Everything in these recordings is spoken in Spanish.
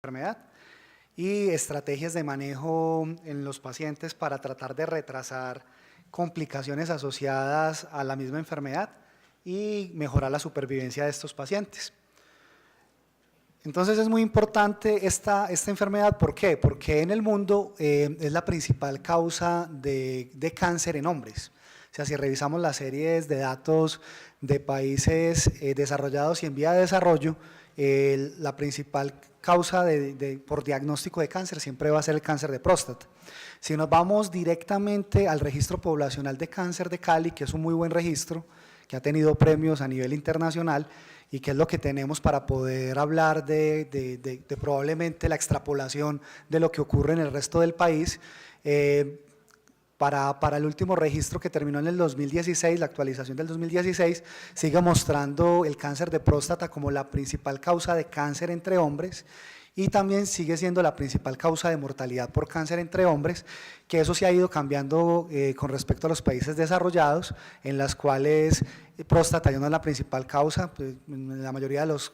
enfermedad y estrategias de manejo en los pacientes para tratar de retrasar complicaciones asociadas a la misma enfermedad y mejorar la supervivencia de estos pacientes. Entonces es muy importante esta enfermedad, ¿por qué? Porque en el mundo es la principal causa de cáncer en hombres. O sea, si revisamos las series de datos de países desarrollados y en vía de desarrollo, la principal causa por diagnóstico de cáncer siempre va a ser el cáncer de próstata. Si nos vamos directamente al registro poblacional de cáncer de Cali, que es un muy buen registro, que ha tenido premios a nivel internacional y que es lo que tenemos para poder hablar de probablemente la extrapolación de lo que ocurre en el resto del país. Para el último registro que terminó en el 2016, la actualización del 2016, sigue mostrando el cáncer de próstata como la principal causa de cáncer entre hombres y también sigue siendo la principal causa de mortalidad por cáncer entre hombres, que eso se ha ido cambiando con respecto a los países desarrollados, en las cuales próstata ya no es la principal causa, pues, en la mayoría de los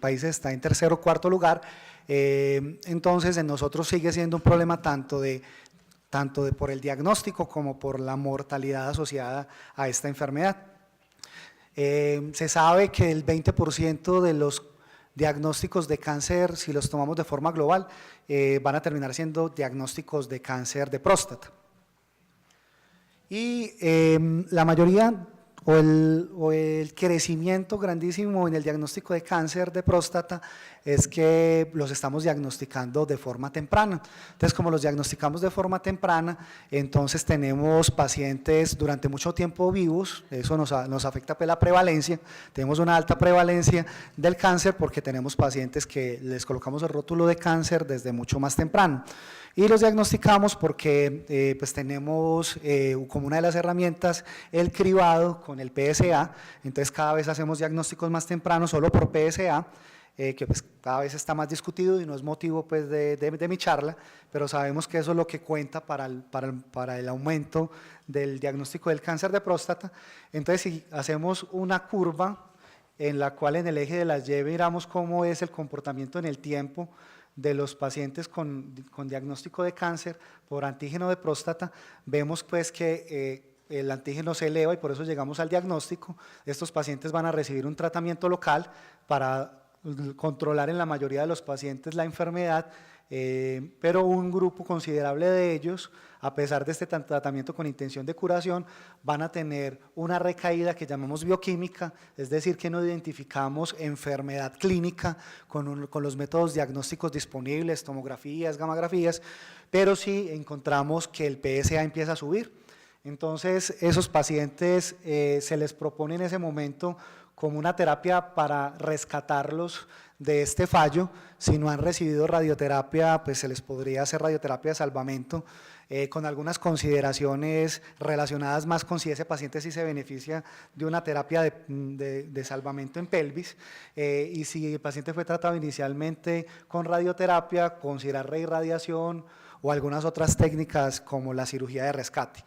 países está en tercer o cuarto lugar, entonces en nosotros sigue siendo un problema tanto por el diagnóstico como por la mortalidad asociada a esta enfermedad. Se sabe que el 20% de los diagnósticos de cáncer, si los tomamos de forma global, van a terminar siendo diagnósticos de cáncer de próstata. Y la mayoría o el crecimiento grandísimo en el diagnóstico de cáncer de próstata es que los estamos diagnosticando de forma temprana. Entonces, como los diagnosticamos de forma temprana, entonces tenemos pacientes durante mucho tiempo vivos, eso nos afecta pues la prevalencia, tenemos una alta prevalencia del cáncer porque tenemos pacientes que les colocamos el rótulo de cáncer desde mucho más temprano. Y los diagnosticamos porque pues tenemos como una de las herramientas el cribado con el PSA, entonces cada vez hacemos diagnósticos más tempranos solo por PSA, que pues cada vez está más discutido y no es motivo pues de mi charla, pero sabemos que eso es lo que cuenta para el aumento del diagnóstico del cáncer de próstata. Entonces si hacemos una curva en la cual en el eje de las Y miramos cómo es el comportamiento en el tiempo de los pacientes con diagnóstico de cáncer por antígeno de próstata, vemos pues que el antígeno se eleva y por eso llegamos al diagnóstico. Estos pacientes van a recibir un tratamiento local para controlar en la mayoría de los pacientes la enfermedad, pero un grupo considerable de ellos, a pesar de este tratamiento con intención de curación, van a tener una recaída que llamamos bioquímica, es decir, que no identificamos enfermedad clínica con los métodos diagnósticos disponibles, tomografías, gamografías, pero sí encontramos que el PSA empieza a subir. Entonces, esos pacientes se les propone en ese momento como una terapia para rescatarlos de este fallo. Si no han recibido radioterapia, pues se les podría hacer radioterapia de salvamento, con algunas consideraciones relacionadas más con si ese paciente sí se beneficia de una terapia de salvamento en pelvis, y si el paciente fue tratado inicialmente con radioterapia, considerar reirradiación o algunas otras técnicas como la cirugía de rescate.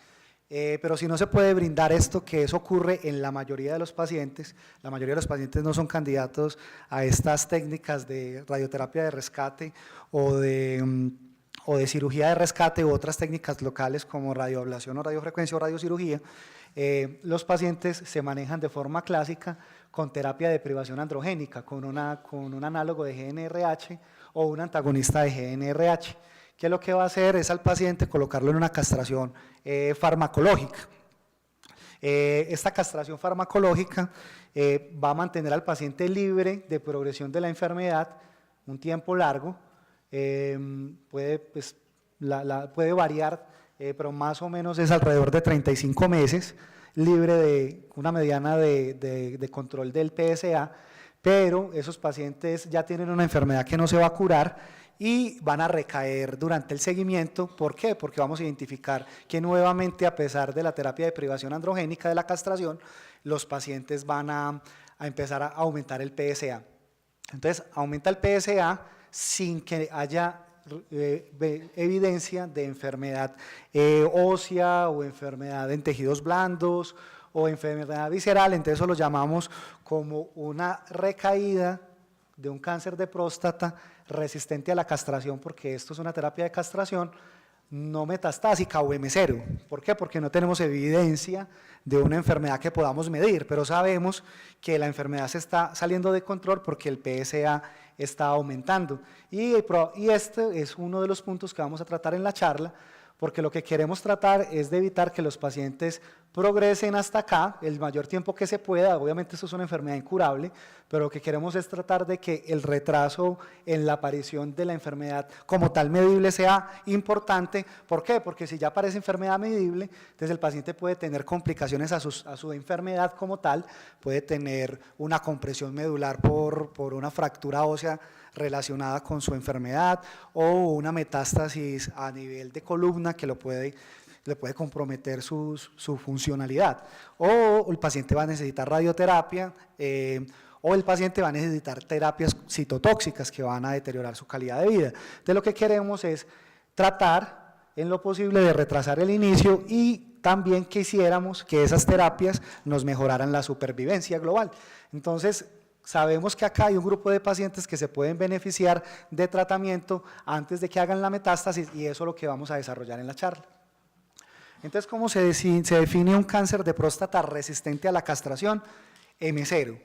Pero si no se puede brindar esto, que eso ocurre en la mayoría de los pacientes, la mayoría de los pacientes no son candidatos a estas técnicas de radioterapia de rescate o de cirugía de rescate u otras técnicas locales como radioablación o radiofrecuencia o radiocirugía, los pacientes se manejan de forma clásica con terapia de privación androgénica, con un análogo de GnRH o un antagonista de GnRH, que lo que va a hacer es al paciente colocarlo en una castración farmacológica. Esta castración farmacológica va a mantener al paciente libre de progresión de la enfermedad un tiempo largo, puede variar, pero más o menos es alrededor de 35 meses, libre de una mediana de control del PSA, pero esos pacientes ya tienen una enfermedad que no se va a curar y van a recaer durante el seguimiento. ¿Por qué? Porque vamos a identificar que nuevamente, a pesar de la terapia de privación androgénica de la castración, los pacientes van a empezar a aumentar el PSA. Entonces, aumenta el PSA sin que haya evidencia de enfermedad ósea o enfermedad en tejidos blandos o enfermedad visceral, entonces eso lo llamamos como una recaída de un cáncer de próstata resistente a la castración, porque esto es una terapia de castración, no metastásica o M0. ¿Por qué? Porque no tenemos evidencia de una enfermedad que podamos medir, pero sabemos que la enfermedad se está saliendo de control porque el PSA está aumentando. Y este es uno de los puntos que vamos a tratar en la charla, porque lo que queremos tratar es de evitar que los pacientes progresen hasta acá el mayor tiempo que se pueda. Obviamente esto es una enfermedad incurable, pero lo que queremos es tratar de que el retraso en la aparición de la enfermedad como tal medible sea importante. ¿Por qué? Porque si ya aparece enfermedad medible, entonces el paciente puede tener complicaciones a su enfermedad como tal, puede tener una compresión medular por una fractura ósea relacionada con su enfermedad o una metástasis a nivel de columna que le puede comprometer su funcionalidad, o el paciente va a necesitar radioterapia, o el paciente va a necesitar terapias citotóxicas que van a deteriorar su calidad de vida. Entonces lo que queremos es tratar en lo posible de retrasar el inicio y también quisiéramos que esas terapias nos mejoraran la supervivencia global. Entonces, sabemos que acá hay un grupo de pacientes que se pueden beneficiar de tratamiento antes de que hagan la metástasis y eso es lo que vamos a desarrollar en la charla. Entonces, ¿cómo se define un cáncer de próstata resistente a la castración? M0.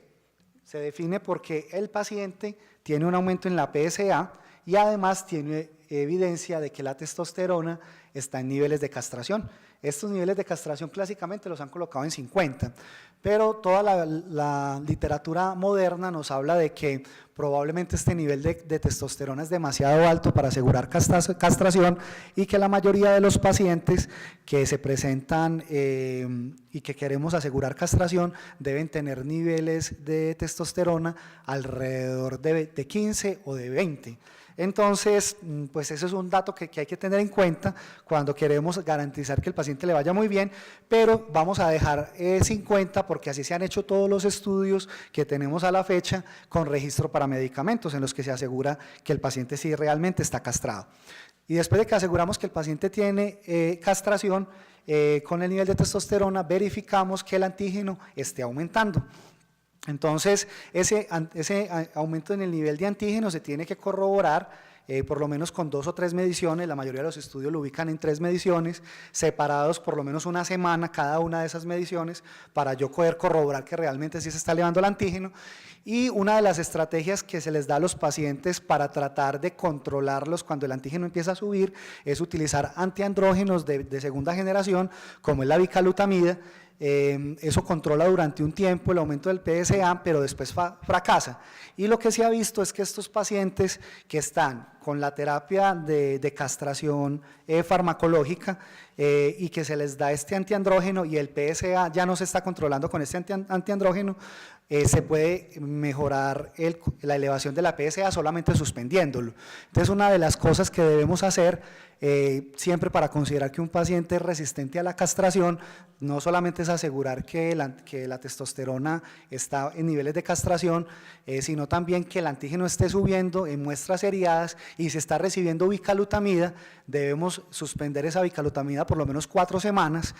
Se define porque el paciente tiene un aumento en la PSA y además tiene evidencia de que la testosterona está en niveles de castración. Estos niveles de castración clásicamente los han colocado en 50, pero toda la literatura moderna nos habla de que probablemente este nivel de testosterona es demasiado alto para asegurar castración y que la mayoría de los pacientes que se presentan y que queremos asegurar castración deben tener niveles de testosterona alrededor de 15 o de 20. Entonces, pues eso es un dato que hay que tener en cuenta cuando queremos garantizar que el paciente le vaya muy bien, pero vamos a dejar 50 porque así se han hecho todos los estudios que tenemos a la fecha con registro para medicamentos en los que se asegura que el paciente sí realmente está castrado. Y después de que aseguramos que el paciente tiene castración, con el nivel de testosterona verificamos que el antígeno esté aumentando. Entonces, ese aumento en el nivel de antígeno se tiene que corroborar por lo menos con 2 o 3 mediciones. La mayoría de los estudios lo ubican en 3 mediciones, separados por lo menos una semana cada una de esas mediciones, para yo poder corroborar que realmente sí se está elevando el antígeno. Y una de las estrategias que se les da a los pacientes para tratar de controlarlos cuando el antígeno empieza a subir es utilizar antiandrógenos de segunda generación, como es la bicalutamida. Eso controla durante un tiempo el aumento del PSA, pero después fracasa. Y lo que se ha visto es que estos pacientes que están con la terapia de castración farmacológica y que se les da este antiandrógeno y el PSA ya no se está controlando con este antiandrógeno, se puede mejorar la elevación de la PSA solamente suspendiéndolo. Entonces, una de las cosas que debemos hacer siempre para considerar que un paciente es resistente a la castración, no solamente es asegurar que la testosterona está en niveles de castración, sino también que el antígeno esté subiendo en muestras seriadas, y si está recibiendo bicalutamida, debemos suspender esa bicalutamida por lo menos 4 semanas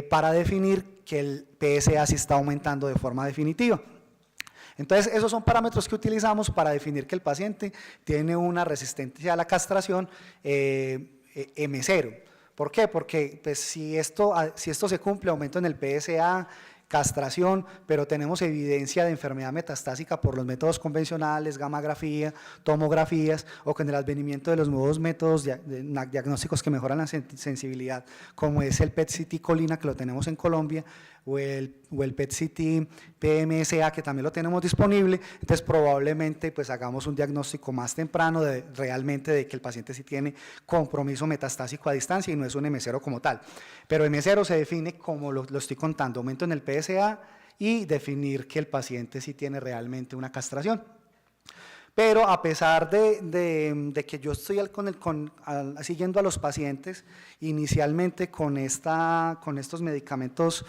para definir que el PSA sí está aumentando de forma definitiva. Entonces, esos son parámetros que utilizamos para definir que el paciente tiene una resistencia a la castración M0. ¿Por qué? Porque pues, si esto se cumple, aumento en el PSA, castración, pero tenemos evidencia de enfermedad metastásica por los métodos convencionales, gammagrafía, tomografías, o con el advenimiento de los nuevos métodos diagnósticos que mejoran la sensibilidad, como es el PET-CT colina, que lo tenemos en Colombia, o el PET-CT PMSA, que también lo tenemos disponible. Entonces probablemente pues hagamos un diagnóstico más temprano realmente de que el paciente sí tiene compromiso metastásico a distancia y no es un M0 como tal. Pero M0 se define como lo estoy contando, aumento en el PSA y definir que el paciente sí tiene realmente una castración. Pero a pesar de que yo estoy siguiendo a los pacientes inicialmente con estos medicamentos,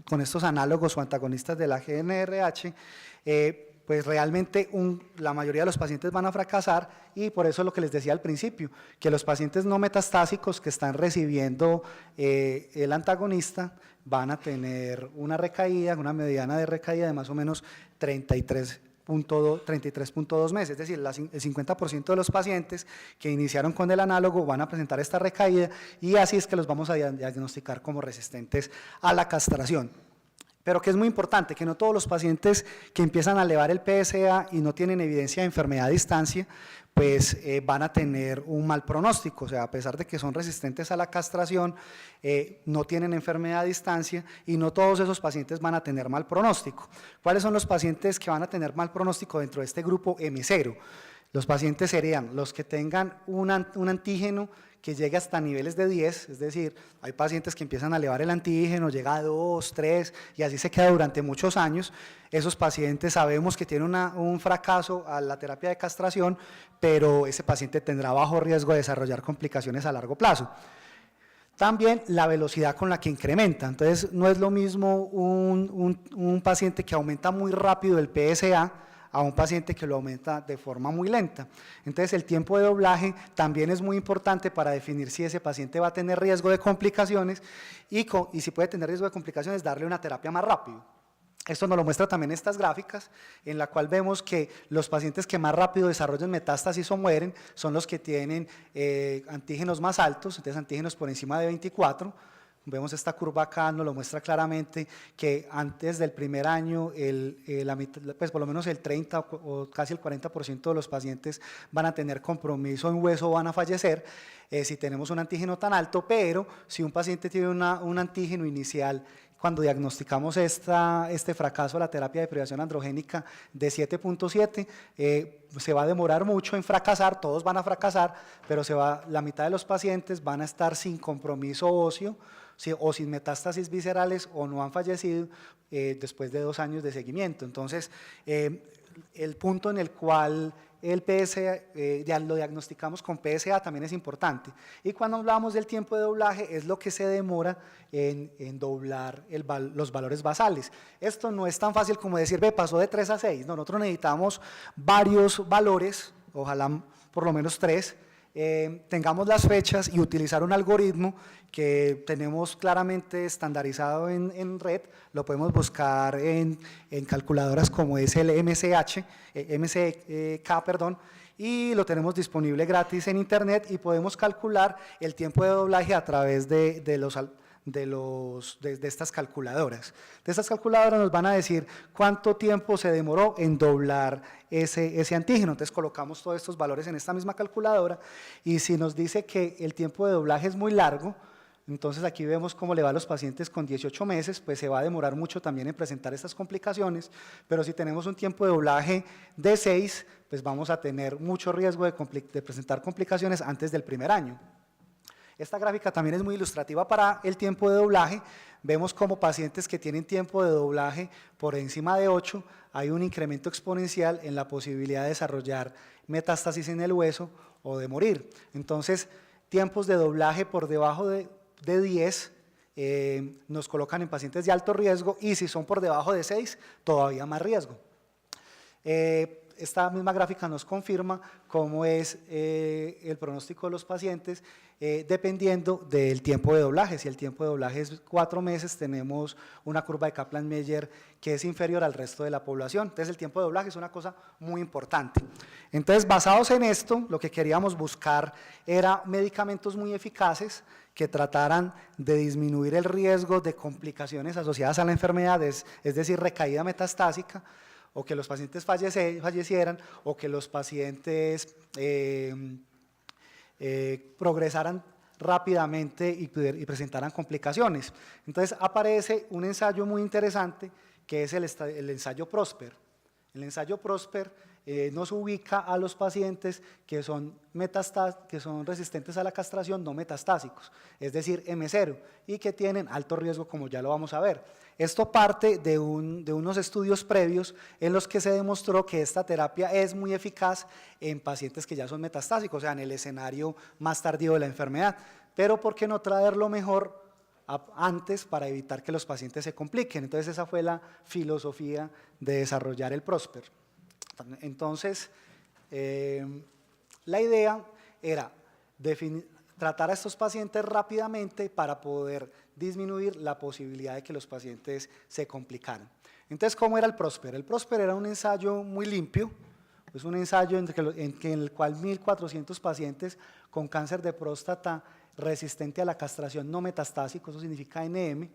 con estos análogos o antagonistas de la GnRH, pues realmente la mayoría de los pacientes van a fracasar, y por eso es lo que les decía al principio, que los pacientes no metastásicos que están recibiendo el antagonista van a tener una recaída, una mediana de recaída de más o menos 33 33.2 meses, es decir, el 50% de los pacientes que iniciaron con el análogo van a presentar esta recaída y así es que los vamos a diagnosticar como resistentes a la castración. Pero que es muy importante, que no todos los pacientes que empiezan a elevar el PSA y no tienen evidencia de enfermedad a distancia, pues van a tener un mal pronóstico, o sea, a pesar de que son resistentes a la castración, no tienen enfermedad a distancia y no todos esos pacientes van a tener mal pronóstico. ¿Cuáles son los pacientes que van a tener mal pronóstico dentro de este grupo M0? Los pacientes serían los que tengan un antígeno que llegue hasta niveles de 10, es decir, hay pacientes que empiezan a elevar el antígeno, llega a 2, 3 y así se queda durante muchos años. Esos pacientes sabemos que tienen un fracaso a la terapia de castración, pero ese paciente tendrá bajo riesgo de desarrollar complicaciones a largo plazo. También la velocidad con la que incrementa, entonces no es lo mismo un paciente que aumenta muy rápido el PSA a un paciente que lo aumenta de forma muy lenta. Entonces el tiempo de doblaje también es muy importante para definir si ese paciente va a tener riesgo de complicaciones y si puede tener riesgo de complicaciones, darle una terapia más rápido. Esto nos lo muestra también estas gráficas, en la cual vemos que los pacientes que más rápido desarrollan metástasis o mueren son los que tienen antígenos más altos, entonces antígenos por encima de 24. Vemos esta curva acá, nos lo muestra claramente que antes del primer año, pues por lo menos el 30 o casi el 40% de los pacientes van a tener compromiso en hueso o van a fallecer si tenemos un antígeno tan alto, pero si un paciente tiene un antígeno inicial, cuando diagnosticamos este fracaso a la terapia de privación androgénica de 7.7, se va a demorar mucho en fracasar, todos van a fracasar, pero la mitad de los pacientes van a estar sin compromiso óseo, o sin metástasis viscerales o no han fallecido después de 2 años de seguimiento. Entonces, el punto en el cual el PSA, lo diagnosticamos con PSA también es importante. Y cuando hablamos del tiempo de doblaje es lo que se demora en doblar los valores basales. Esto no es tan fácil como decir, pasó de 3 a 6. No, nosotros necesitamos varios valores, ojalá por lo menos 3, tengamos las fechas y utilizar un algoritmo que tenemos claramente estandarizado en red, lo podemos buscar en calculadoras como es el MCK, y lo tenemos disponible gratis en internet y podemos calcular el tiempo de doblaje a través de estas calculadoras. De estas calculadoras nos van a decir cuánto tiempo se demoró en doblar ese antígeno. Entonces colocamos todos estos valores en esta misma calculadora y si nos dice que el tiempo de doblaje es muy largo, entonces aquí vemos cómo le va a los pacientes con 18 meses, pues se va a demorar mucho también en presentar estas complicaciones, pero si tenemos un tiempo de doblaje de 6, pues vamos a tener mucho riesgo de presentar complicaciones antes del primer año. Esta gráfica también es muy ilustrativa para el tiempo de doblaje. Vemos como pacientes que tienen tiempo de doblaje por encima de 8, hay un incremento exponencial en la posibilidad de desarrollar metástasis en el hueso o de morir. Entonces, tiempos de doblaje por debajo de 10 nos colocan en pacientes de alto riesgo y si son por debajo de 6, todavía más riesgo. Esta misma gráfica nos confirma cómo es el pronóstico de los pacientes dependiendo del tiempo de doblaje. Si el tiempo de doblaje es 4 meses, tenemos una curva de Kaplan-Meier que es inferior al resto de la población. Entonces el tiempo de doblaje es una cosa muy importante. Entonces, basados en esto, lo que queríamos buscar era medicamentos muy eficaces que trataran de disminuir el riesgo de complicaciones asociadas a la enfermedad, es decir, recaída metastásica, o que los pacientes fallecieran, o que los pacientes progresaran rápidamente y presentaran complicaciones. Entonces aparece un ensayo muy interesante que es el ensayo PROSPER. El ensayo PROSPER nos ubica a los pacientes que son resistentes a la castración no metastásicos, es decir, M0, y que tienen alto riesgo, como ya lo vamos a ver. Esto parte de unos estudios previos en los que se demostró que esta terapia es muy eficaz en pacientes que ya son metastásicos, o sea, en el escenario más tardío de la enfermedad. Pero ¿por qué no traerlo mejor antes para evitar que los pacientes se compliquen? Entonces esa fue la filosofía de desarrollar el PROSPER. Entonces, la idea era tratar a estos pacientes rápidamente para poder disminuir la posibilidad de que los pacientes se complicaran. Entonces, ¿cómo era el PROSPER? El PROSPER era un ensayo muy limpio, es un ensayo en el cual 1.400 pacientes con cáncer de próstata resistente a la castración no metastásico, eso significa NM,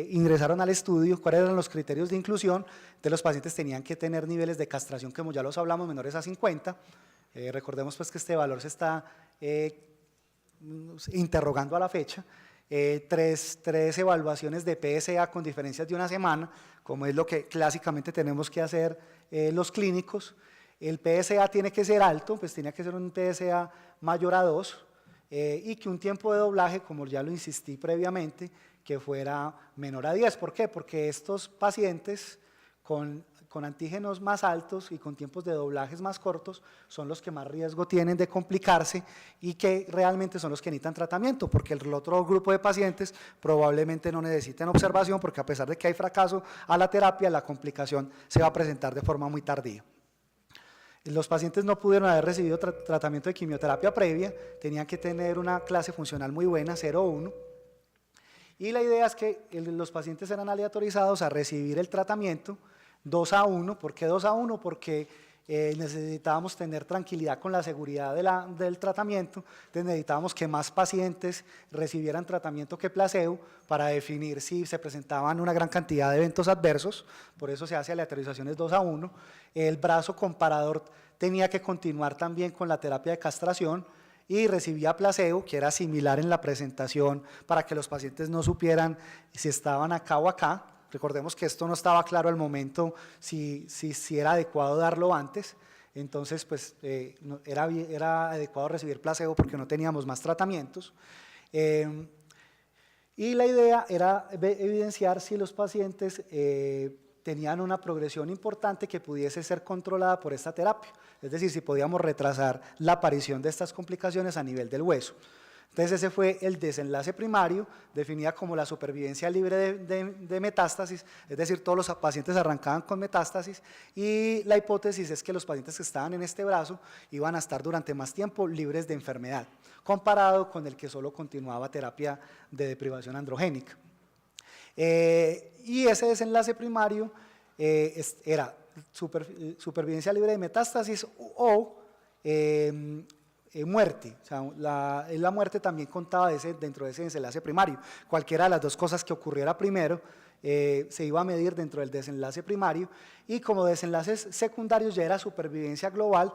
ingresaron al estudio. ¿Cuáles eran los criterios de inclusión? Entonces los pacientes tenían que tener niveles de castración, como ya los hablamos, menores a 50. Recordemos pues que este valor se está interrogando a la fecha. Tres evaluaciones de PSA con diferencias de una semana, como es lo que clásicamente tenemos que hacer los clínicos. El PSA tiene que ser alto, pues tiene que ser un PSA mayor a 2, y que un tiempo de doblaje, como ya lo insistí previamente, que fuera menor a 10. ¿Por qué? Porque estos pacientes con antígenos más altos y con tiempos de doblajes más cortos son los que más riesgo tienen de complicarse y que realmente son los que necesitan tratamiento, porque el otro grupo de pacientes probablemente no necesiten observación, porque a pesar de que hay fracaso a la terapia, la complicación se va a presentar de forma muy tardía. Los pacientes no pudieron haber recibido tratamiento de quimioterapia previa, tenían que tener una clase funcional muy buena, 0 o 1. Y la idea es que los pacientes eran aleatorizados a recibir el tratamiento 2 a 1. ¿Por qué 2 a 1? Porque necesitábamos tener tranquilidad con la seguridad del tratamiento, entonces necesitábamos que más pacientes recibieran tratamiento que placebo para definir si se presentaban una gran cantidad de eventos adversos, por eso se hace aleatorizaciones 2 a 1. El brazo comparador tenía que continuar también con la terapia de castración y recibía placebo, que era similar en la presentación para que los pacientes no supieran si estaban acá o acá. Recordemos que esto no estaba claro al momento si era adecuado darlo antes, entonces pues era adecuado recibir placebo porque no teníamos más tratamientos. Y la idea era evidenciar si los pacientes tenían una progresión importante que pudiese ser controlada por esta terapia, es decir, si podíamos retrasar la aparición de estas complicaciones a nivel del hueso. Entonces ese fue el desenlace primario, definida como la supervivencia libre de metástasis, es decir, todos los pacientes arrancaban con metástasis, y la hipótesis es que los pacientes que estaban en este brazo iban a estar durante más tiempo libres de enfermedad, comparado con el que solo continuaba terapia de deprivación androgénica. Y ese desenlace primario era supervivencia libre de metástasis o muerte. O sea, la muerte también contaba dentro de ese desenlace primario. Cualquiera de las dos cosas que ocurriera primero se iba a medir dentro del desenlace primario, y como desenlaces secundarios ya era supervivencia global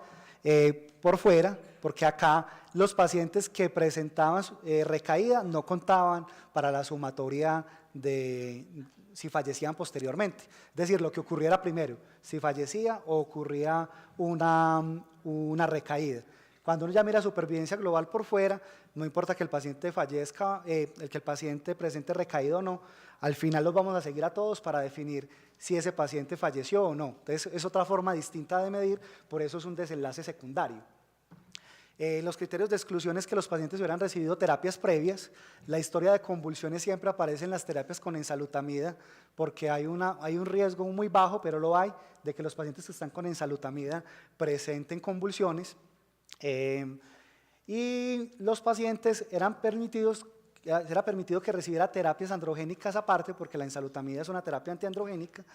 por fuera, porque acá los pacientes que presentaban recaída no contaban para la sumatoria de si fallecían posteriormente, es decir, lo que ocurriera primero, si fallecía o ocurría una recaída. Cuando uno ya mira supervivencia global por fuera, no importa que el paciente fallezca, que el paciente presente recaído o no, al final los vamos a seguir a todos para definir si ese paciente falleció o no. Entonces es otra forma distinta de medir, por eso es un desenlace secundario. Los criterios de exclusión es que los pacientes hubieran recibido terapias previas. La historia de convulsiones siempre aparece en las terapias con enzalutamida, porque hay un riesgo muy bajo, pero lo hay, de que los pacientes que están con enzalutamida presenten convulsiones. Y los pacientes era permitido que recibiera terapias androgénicas aparte, porque la enzalutamida es una terapia antiandrogénica,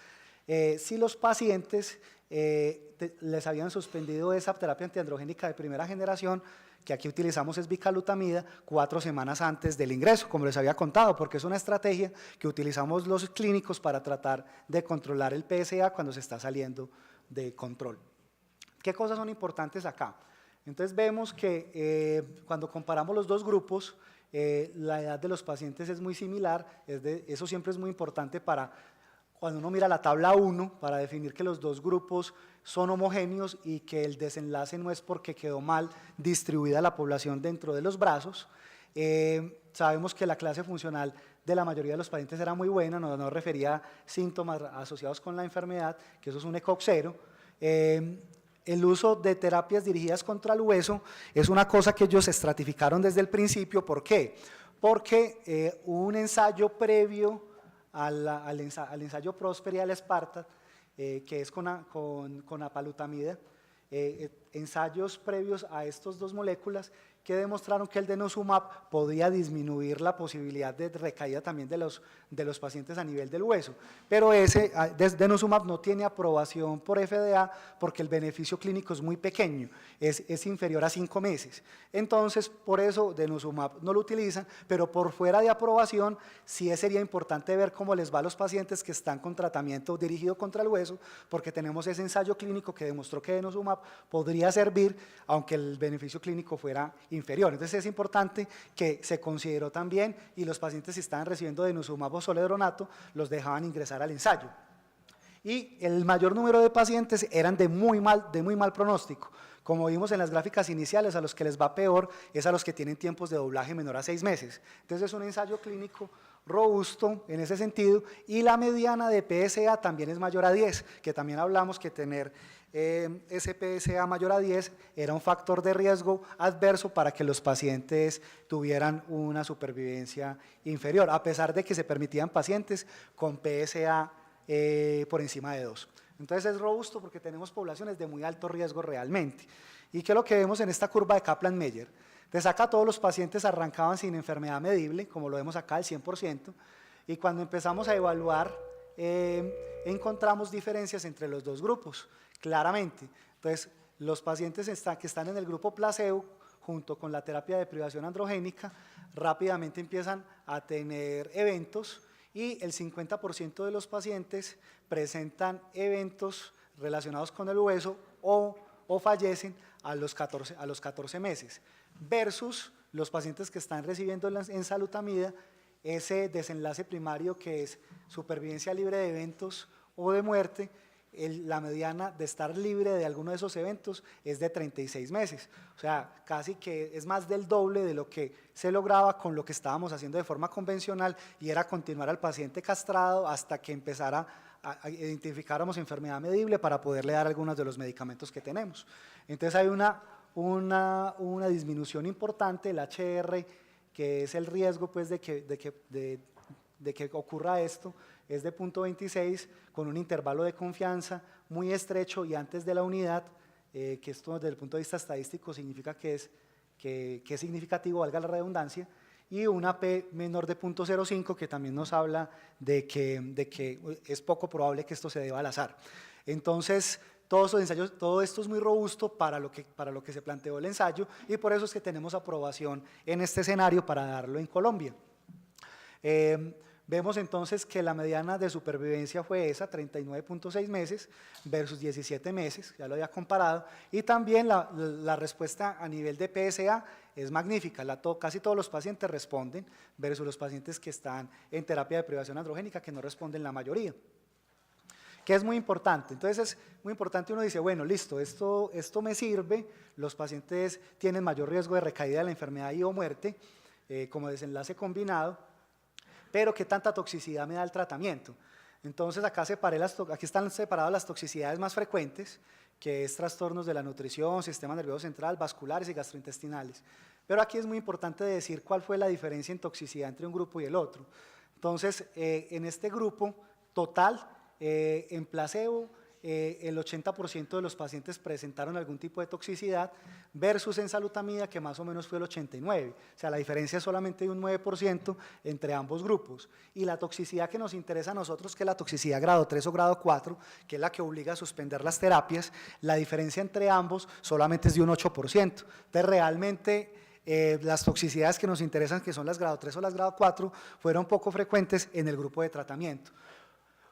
si los pacientes les habían suspendido esa terapia antiandrogénica de primera generación, que aquí utilizamos es bicalutamida, 4 semanas antes del ingreso, como les había contado, porque es una estrategia que utilizamos los clínicos para tratar de controlar el PSA cuando se está saliendo de control. ¿Qué cosas son importantes acá? Entonces vemos que cuando comparamos los dos grupos, la edad de los pacientes es muy similar, eso siempre es muy importante para cuando uno mira la tabla 1, para definir que los dos grupos son homogéneos y que el desenlace no es porque quedó mal distribuida la población dentro de los brazos. Sabemos que la clase funcional de la mayoría de los pacientes era muy buena, no refería a síntomas asociados con la enfermedad, que eso es un ECOG 0. El uso de terapias dirigidas contra el hueso es una cosa que ellos estratificaron desde el principio. ¿Por qué? Porque hubo un ensayo previo al ensayo PROSPER y al SPARTA, que es con apalutamida, ensayos previos a estas dos moléculas que demostraron que el denosumab podía disminuir la posibilidad de recaída también de los pacientes a nivel del hueso. Pero ese denosumab no tiene aprobación por FDA porque el beneficio clínico es muy pequeño, es inferior a 5 meses. Entonces, por eso denosumab no lo utilizan, pero por fuera de aprobación sí sería importante ver cómo les va a los pacientes que están con tratamiento dirigido contra el hueso, porque tenemos ese ensayo clínico que demostró que denosumab podría servir, aunque el beneficio clínico fuera inferior. Entonces es importante que se consideró también, y los pacientes que estaban recibiendo denosumab o zoledronato los dejaban ingresar al ensayo. Y el mayor número de pacientes eran de muy mal pronóstico. Como vimos en las gráficas iniciales, a los que les va peor es a los que tienen tiempos de doblaje menor a 6 meses. Entonces es un ensayo clínico robusto en ese sentido, y la mediana de PSA también es mayor a 10, que también hablamos que tener ese PSA mayor a 10 era un factor de riesgo adverso para que los pacientes tuvieran una supervivencia inferior, a pesar de que se permitían pacientes con PSA por encima de 2. Entonces es robusto porque tenemos poblaciones de muy alto riesgo realmente. ¿Y qué es lo que vemos en esta curva de Kaplan-Meier? Entonces acá todos los pacientes arrancaban sin enfermedad medible, como lo vemos acá, el 100%, y cuando empezamos a evaluar encontramos diferencias entre los dos grupos, claramente. Entonces los pacientes que están en el grupo placebo, junto con la terapia de privación androgénica, rápidamente empiezan a tener eventos, y el 50% de los pacientes presentan eventos relacionados con el hueso o fallecen a los 14 meses, versus los pacientes que están recibiendo enzalutamida, ese desenlace primario que es supervivencia libre de eventos o de muerte. La mediana de estar libre de alguno de esos eventos es de 36 meses, o sea, casi que es más del doble de lo que se lograba con lo que estábamos haciendo de forma convencional, y era continuar al paciente castrado hasta que empezara a identificáramos enfermedad medible para poderle dar algunos de los medicamentos que tenemos. Entonces hay una disminución importante, el HR, que es el riesgo pues, de que ocurra esto, es de 0.26, con un intervalo de confianza muy estrecho y antes de la unidad, que esto desde el punto de vista estadístico significa que es significativo, valga la redundancia, y una P menor de 0.05, que también nos habla de que es poco probable que esto se deba al azar. Entonces, todos los ensayos, todo esto es muy robusto para lo que se planteó el ensayo, y por eso es que tenemos aprobación en este escenario para darlo en Colombia. Vemos entonces que la mediana de supervivencia fue esa, 39.6 meses versus 17 meses, ya lo había comparado, y también la respuesta a nivel de PSA es magnífica, casi todos los pacientes responden versus los pacientes que están en terapia de privación androgénica, que no responden la mayoría, que es muy importante. Entonces es muy importante, uno dice, bueno, listo, esto me sirve, los pacientes tienen mayor riesgo de recaída de la enfermedad y o muerte, como desenlace combinado, pero ¿qué tanta toxicidad me da el tratamiento? Entonces aquí están separadas las toxicidades más frecuentes, que es trastornos de la nutrición, sistema nervioso central, vasculares y gastrointestinales. Pero aquí es muy importante decir cuál fue la diferencia en toxicidad entre un grupo y el otro. Entonces, en este grupo total, en placebo, el 80% de los pacientes presentaron algún tipo de toxicidad, versus enzalutamida, que más o menos fue el 89%. O sea, la diferencia es solamente de un 9% entre ambos grupos. Y la toxicidad que nos interesa a nosotros, que es la toxicidad grado 3 o grado 4, que es la que obliga a suspender las terapias, la diferencia entre ambos solamente es de un 8%. Entonces, realmente las toxicidades que nos interesan, que son las grado 3 o las grado 4, fueron poco frecuentes en el grupo de tratamiento.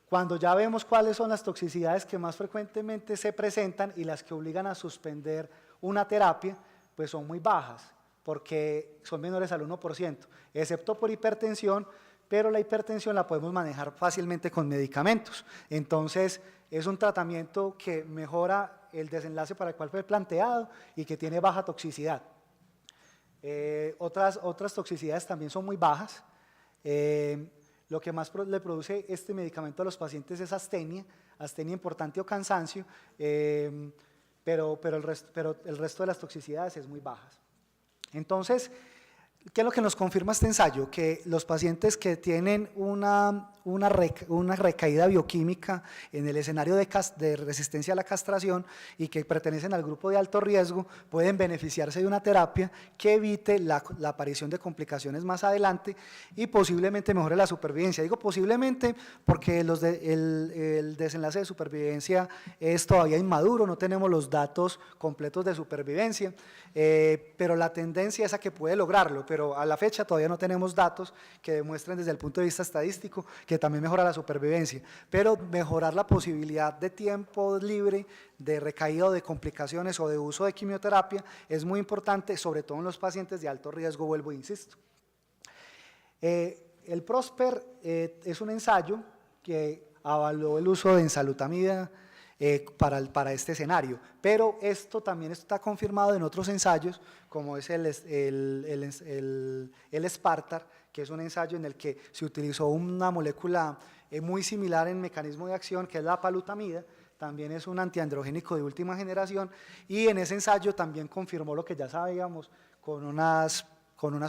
Cuando ya vemos cuáles son las toxicidades que más frecuentemente se presentan y las que obligan a suspender una terapia, pues son muy bajas, porque son menores al 1%, excepto por hipertensión, pero la hipertensión la podemos manejar fácilmente con medicamentos. Entonces, es un tratamiento que mejora el desenlace para el cual fue planteado y que tiene baja toxicidad. Otras toxicidades también son muy bajas. Lo que más le produce este medicamento a los pacientes es astenia importante o cansancio, pero el resto de las toxicidades es muy bajas. Entonces, ¿Qué es lo que nos confirma este ensayo? Que los pacientes que tienen una recaída bioquímica en el escenario de resistencia a la castración y que pertenecen al grupo de alto riesgo pueden beneficiarse de una terapia que evite la aparición de complicaciones más adelante y posiblemente mejore la supervivencia. Digo posiblemente porque el desenlace de supervivencia es todavía inmaduro, no tenemos los datos completos de supervivencia, pero la tendencia es a que puede lograrlo, pero a la fecha todavía no tenemos datos que demuestren desde el punto de vista estadístico que también mejora la supervivencia, pero mejorar la posibilidad de tiempo libre, de recaída o de complicaciones o de uso de quimioterapia es muy importante, sobre todo en los pacientes de alto riesgo, vuelvo e insisto. El PROSPER es un ensayo que avaló el uso de enzalutamida para este escenario, pero esto también está confirmado en otros ensayos, como es el SPARTAR, que es un ensayo en el que se utilizó una molécula muy similar en mecanismo de acción, que es la apalutamida, también es un antiandrogénico de última generación, y en ese ensayo también confirmó lo que ya sabíamos, con unas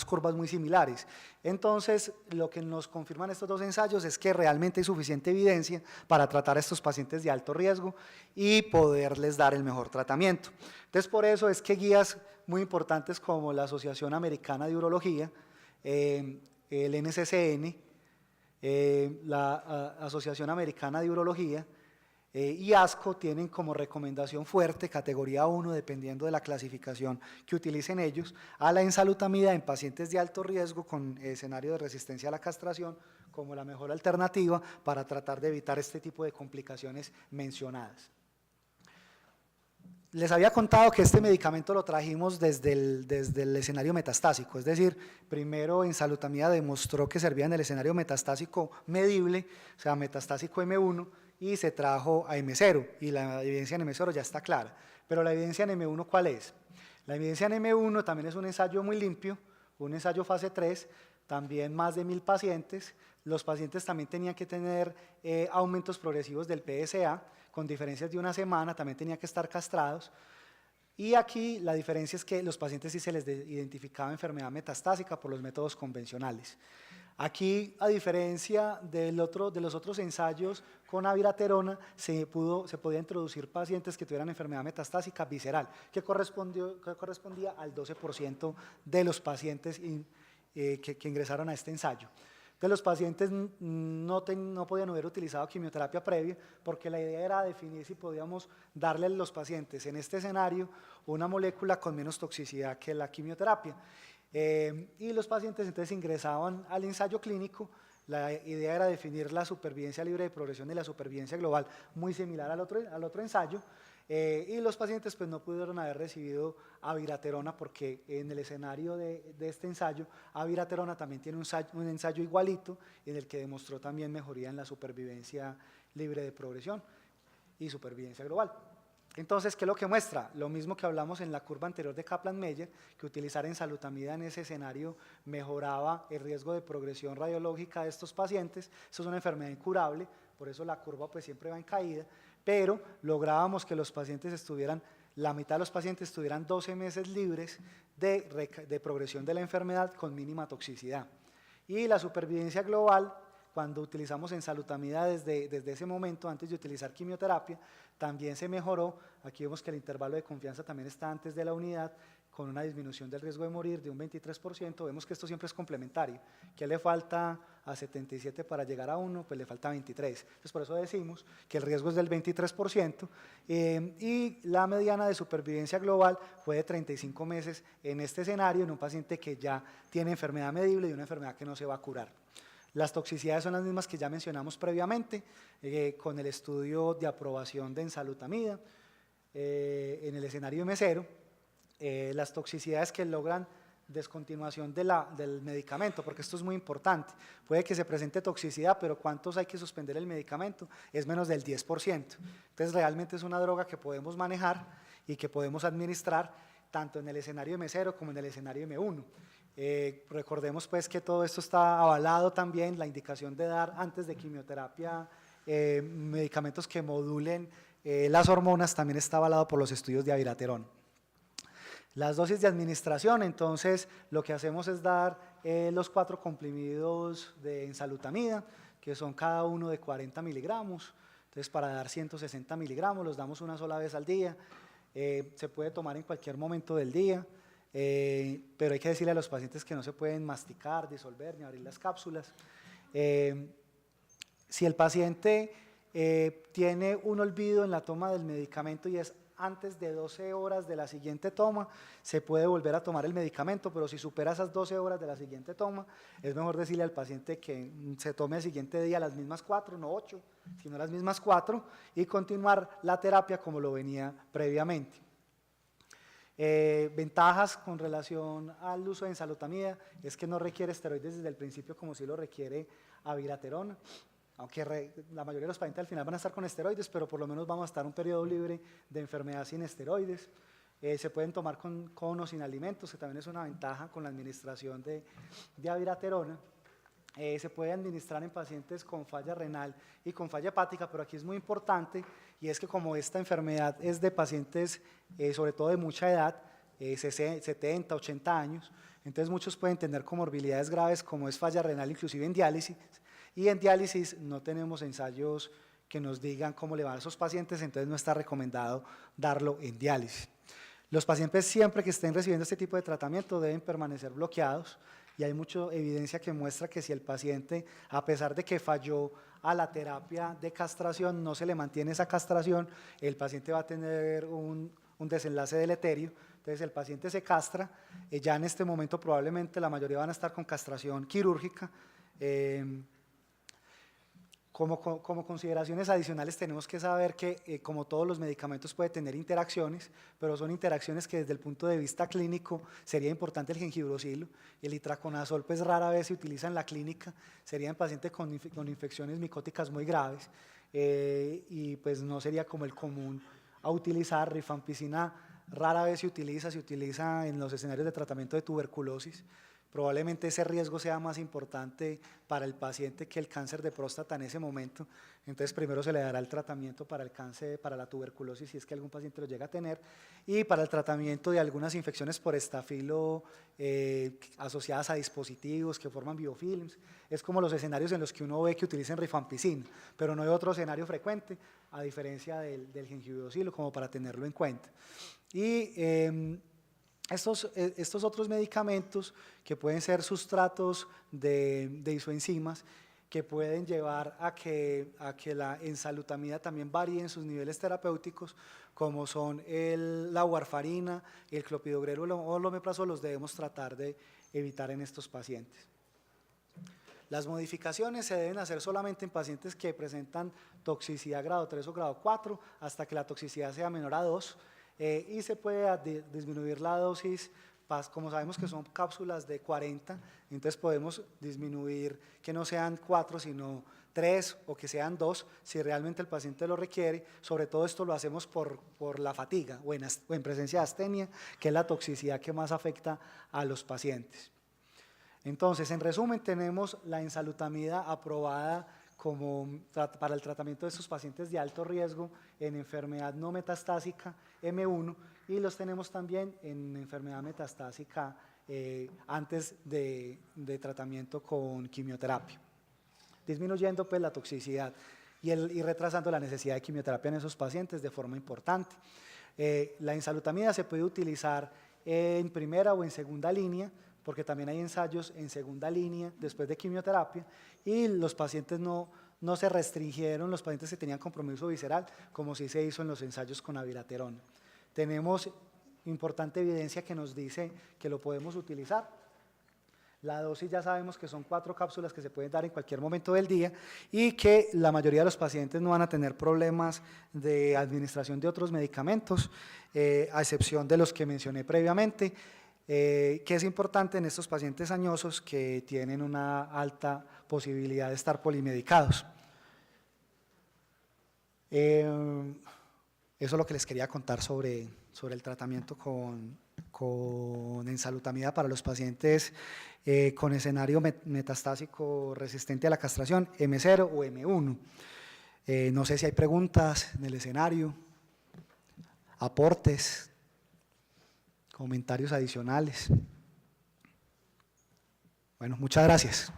curvas muy similares. Entonces, lo que nos confirman estos dos ensayos es que realmente hay suficiente evidencia para tratar a estos pacientes de alto riesgo y poderles dar el mejor tratamiento. Entonces, por eso es que guías muy importantes como la Asociación Americana de Urología, el NCCN, la Asociación Americana de Urología, y ASCO tienen como recomendación fuerte, categoría 1, dependiendo de la clasificación que utilicen ellos, a la enzalutamida en pacientes de alto riesgo con escenario de resistencia a la castración como la mejor alternativa para tratar de evitar este tipo de complicaciones mencionadas. Les había contado que este medicamento lo trajimos desde el escenario metastásico, es decir, primero enzalutamida demostró que servía en el escenario metastásico medible, o sea, metastásico M1, y se trajo a M0, y la evidencia en M0 ya está clara. Pero la evidencia en M1, ¿cuál es? La evidencia en M1 también es un ensayo muy limpio, un ensayo fase 3, también más de 1000 pacientes. Los pacientes también tenían que tener aumentos progresivos del PSA, con diferencias de una semana, también tenían que estar castrados. Y aquí la diferencia es que los pacientes sí se les identificaba enfermedad metastásica por los métodos convencionales. Aquí, a diferencia de los otros ensayos con abiraterona, se podía introducir pacientes que tuvieran enfermedad metastásica visceral, que correspondía al 12% de los pacientes que ingresaron a este ensayo. Entonces, los pacientes no podían haber utilizado quimioterapia previa porque la idea era definir si podíamos darle a los pacientes en este escenario una molécula con menos toxicidad que la quimioterapia. Y los pacientes entonces ingresaban al ensayo clínico. La idea era definir la supervivencia libre de progresión y la supervivencia global muy similar al otro ensayo, y los pacientes pues no pudieron haber recibido abiraterona porque en el escenario de este ensayo abiraterona también tiene un ensayo igualito en el que demostró también mejoría en la supervivencia libre de progresión y supervivencia global. Entonces, ¿qué es lo que muestra? Lo mismo que hablamos en la curva anterior de Kaplan-Meier, que utilizar enzalutamida en ese escenario mejoraba el riesgo de progresión radiológica de estos pacientes. Eso es una enfermedad incurable, por eso la curva pues siempre va en caída, pero lográbamos que los pacientes la mitad de los pacientes estuvieran 12 meses libres de progresión de la enfermedad con mínima toxicidad. Y la supervivencia global, cuando utilizamos enzalutamida desde ese momento, antes de utilizar quimioterapia, también se mejoró. Aquí vemos que el intervalo de confianza también está antes de la unidad, con una disminución del riesgo de morir de un 23%. Vemos que esto siempre es complementario. ¿Qué le falta a 77 para llegar a 1? Pues le falta 23. Entonces, por eso decimos que el riesgo es del 23%, y la mediana de supervivencia global fue de 35 meses en este escenario, en un paciente que ya tiene enfermedad medible y una enfermedad que no se va a curar. Las toxicidades son las mismas que ya mencionamos previamente, con el estudio de aprobación de enzalutamida en el escenario M0. Las toxicidades que logran descontinuación del medicamento, porque esto es muy importante. Puede que se presente toxicidad, pero ¿cuántos hay que suspender el medicamento? Es menos del 10%. Entonces, realmente es una droga que podemos manejar y que podemos administrar tanto en el escenario M0 como en el escenario M1. Recordemos pues que todo esto está avalado también, la indicación de dar antes de quimioterapia medicamentos que modulen las hormonas también está avalado por los estudios de abiraterona. Las dosis de administración, entonces, lo que hacemos es dar los 4 comprimidos de ensalutamida, que son cada uno de 40 miligramos. Entonces, para dar 160 miligramos, los damos una sola vez al día. Se puede tomar en cualquier momento del día, pero hay que decirle a los pacientes que no se pueden masticar, disolver ni abrir las cápsulas. Si el paciente tiene un olvido en la toma del medicamento y es antes de 12 horas de la siguiente toma, se puede volver a tomar el medicamento, pero si supera esas 12 horas de la siguiente toma, es mejor decirle al paciente que se tome el siguiente día las mismas 4, no 8, sino las mismas 4, y continuar la terapia como lo venía previamente. Ventajas con relación al uso de ensalutamida es que no requiere esteroides desde el principio como si lo requiere aviraterona, aunque la mayoría de los pacientes al final van a estar con esteroides, pero por lo menos vamos a estar un periodo libre de enfermedad sin esteroides. Se pueden tomar con o sin alimentos, que también es una ventaja con la administración de aviraterona. Se puede administrar en pacientes con falla renal y con falla hepática, pero aquí es muy importante, y es que como esta enfermedad es de pacientes, sobre todo de mucha edad, 70, 80 años, entonces muchos pueden tener comorbilidades graves como es falla renal, inclusive en diálisis, y en diálisis no tenemos ensayos que nos digan cómo le van a esos pacientes, entonces no está recomendado darlo en diálisis. Los pacientes siempre que estén recibiendo este tipo de tratamiento deben permanecer bloqueados, y hay mucha evidencia que muestra que si el paciente, a pesar de que falló a la terapia de castración, no se le mantiene esa castración, el paciente va a tener un desenlace deleterio. Entonces el paciente se castra, ya en este momento probablemente la mayoría van a estar con castración quirúrgica. Como consideraciones adicionales tenemos que saber que como todos los medicamentos puede tener interacciones, pero son interacciones que desde el punto de vista clínico sería importante el gengibrocilo, y el itraconazol pues rara vez se utiliza en la clínica, sería en pacientes con infecciones micóticas muy graves, y pues no sería como el común a utilizar. Rifampicina rara vez se utiliza en los escenarios de tratamiento de tuberculosis. Probablemente ese riesgo sea más importante para el paciente que el cáncer de próstata en ese momento, entonces primero se le dará el tratamiento para el cáncer, para la tuberculosis si es que algún paciente lo llega a tener, y para el tratamiento de algunas infecciones por estafilo asociadas a dispositivos que forman biofilms. Es como los escenarios en los que uno ve que utilizan rifampicina, pero no hay otro escenario frecuente, a diferencia del gengibrocilo, como para tenerlo en cuenta. Y estos otros medicamentos que pueden ser sustratos de isoenzimas, que pueden llevar a que la ensalutamida también varíe en sus niveles terapéuticos, como son la warfarina, el clopidogrel o el omeprazol, los debemos tratar de evitar en estos pacientes. Las modificaciones se deben hacer solamente en pacientes que presentan toxicidad grado 3 o grado 4, hasta que la toxicidad sea menor a 2, y se puede disminuir la dosis, como sabemos que son cápsulas de 40, entonces podemos disminuir que no sean 4 sino 3 o que sean 2 si realmente el paciente lo requiere. Sobre todo esto lo hacemos por la fatiga o en presencia de astenia, que es la toxicidad que más afecta a los pacientes. Entonces, en resumen, tenemos la ensalutamida aprobada para el tratamiento de estos pacientes de alto riesgo en enfermedad no metastásica M1, y los tenemos también en enfermedad metastásica antes de tratamiento con quimioterapia, disminuyendo pues la toxicidad y retrasando la necesidad de quimioterapia en esos pacientes de forma importante. La ensalutamida se puede utilizar en primera o en segunda línea, porque también hay ensayos en segunda línea después de quimioterapia, y los pacientes no se restringieron, los pacientes que tenían compromiso visceral, como sí se hizo en los ensayos con aviraterona. Tenemos importante evidencia que nos dice que lo podemos utilizar. La dosis ya sabemos que son 4 cápsulas que se pueden dar en cualquier momento del día, y que la mayoría de los pacientes no van a tener problemas de administración de otros medicamentos, a excepción de los que mencioné previamente, que es importante en estos pacientes añosos que tienen una alta posibilidad de estar polimedicados. Eso es lo que les quería contar sobre el tratamiento con ensalutamida para los pacientes con escenario metastásico resistente a la castración, M0 o M1. No sé si hay preguntas en el escenario, aportes, Comentarios adicionales. Bueno, muchas gracias.